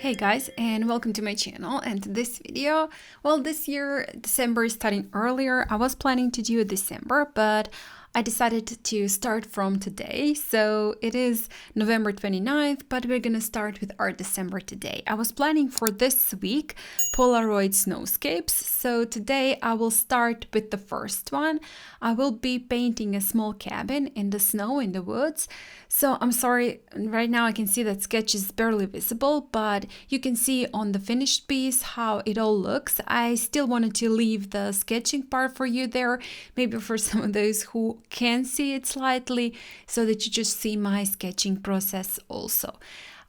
Hey guys, and welcome to my channel and to this video. Well, this year December is starting earlier. I was planning to do December, but I decided to start from today. So it is November 29th, but we're gonna start with Art December today. I was planning for this week Polaroid snowscapes. So today I will start with the first one. I will be painting a small cabin in the snow in the woods. So I'm sorry, right now I can see that sketch is barely visible, but you can see on the finished piece how it all looks. I still wanted to leave the sketching part for you there, maybe for some of those who can see it slightly, so that you just see my sketching process also.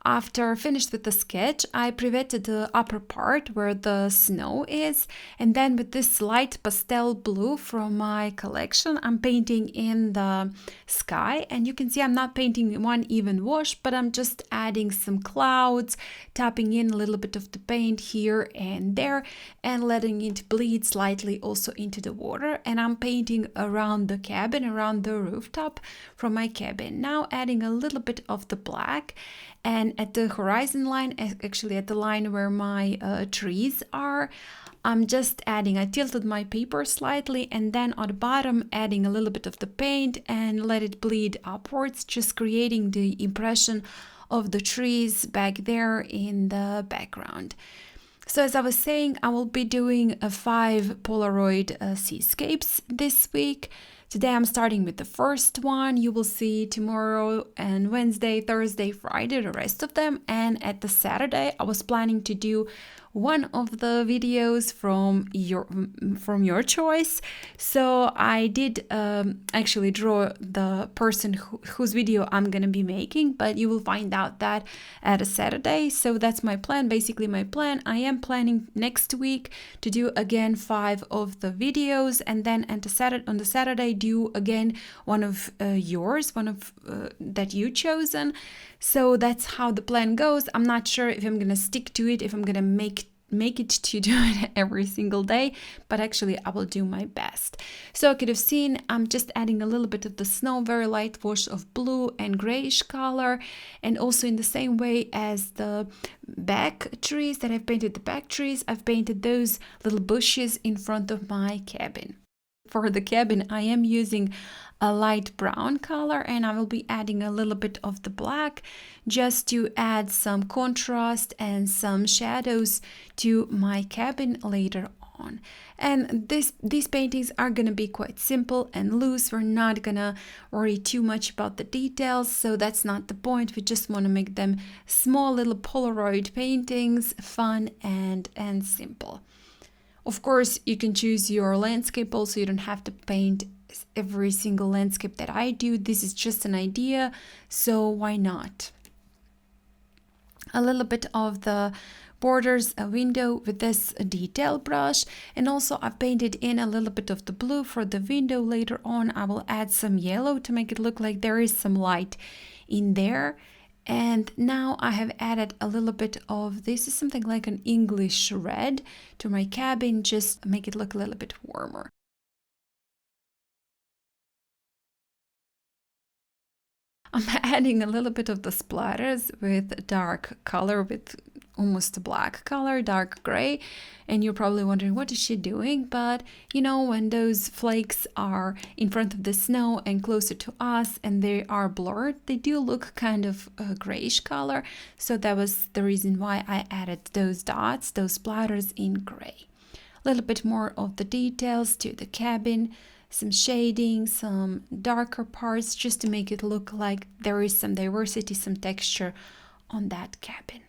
After I finished with the sketch, I prevetted the upper part where the snow is, and then with this light pastel blue from my collection, I'm painting in the sky. And you can see I'm not painting one even wash, but I'm just adding some clouds, tapping in a little bit of the paint here and there, and letting it bleed slightly also into the water. And I'm painting around the cabin, around the rooftop from my cabin. Now adding a little bit of the black. And at the horizon line, actually at the line where my trees are, I'm just adding, I tilted my paper slightly, and then on the bottom adding a little bit of the paint and let it bleed upwards, just creating the impression of the trees back there in the background. So as I was saying, I will be doing 5 Polaroid seascapes this week. Today I'm starting with the first one. You will see tomorrow and Wednesday, Thursday, Friday, the rest of them. And at the Saturday, I was planning to do one of the videos from your choice. So I did actually draw the person whose video I'm gonna be making, but you will find out that at a Saturday. So that's my plan. Basically my plan. I am planning next week to do again 5 of the videos, and then on the Saturday do again one of yours, one of that you chosen. So that's how the plan goes. I'm not sure if I'm gonna stick to it, if I'm gonna make it to do it every single day, but actually I will do my best. So I could have seen I'm just adding a little bit of the snow, very light wash of blue and grayish color, and also in the same way as the back trees that I've painted, the back trees, I've painted those little bushes in front of my cabin. For the cabin, I am using a light brown color, and I will be adding a little bit of the black just to add some contrast and some shadows to my cabin later on. And these paintings are gonna be quite simple and loose. We're not gonna worry too much about the details, so that's not the point. We just want to make them small little Polaroid paintings, fun and simple. Of course, you can choose your landscape also. You don't have to paint every single landscape that I do. This is just an idea, so why not? A little bit of the borders, a window with this detail brush, and also I've painted in a little bit of the blue for the window. Later on I will add some yellow to make it look like there is some light in there. And now I have added a little bit of, this is something like an English red to my cabin, just make it look a little bit warmer. I'm adding a little bit of the splatters with dark color, with almost a black color, dark gray, and you're probably wondering what is she doing. But you know, when those flakes are in front of the snow and closer to us and they are blurred, they do look kind of a grayish color. So that was the reason why I added those dots, those splatters in gray. A little bit more of the details to the cabin, some shading, some darker parts, just to make it look like there is some diversity, some texture on that cabin.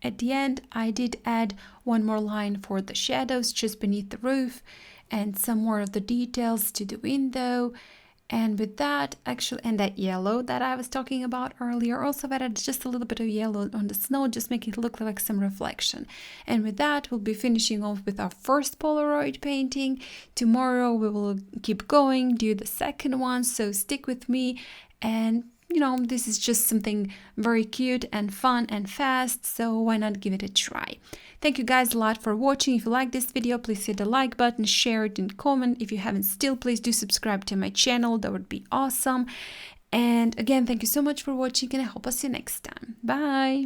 At the end, I did add one more line for the shadows just beneath the roof, and some more of the details to the window. And with that, actually, and that yellow that I was talking about earlier, also added just a little bit of yellow on the snow, just make it look like some reflection. And with that, we'll be finishing off with our first Polaroid painting. Tomorrow we will keep going, do the second one, so stick with me. And you know, this is just something very cute and fun and fast, so why not give it a try? Thank you guys a lot for watching. If you like this video, please hit the like button, share it, and comment. If you haven't still, please do subscribe to my channel. That would be awesome. And again, thank you so much for watching, and I hope I'll see you next time. Bye!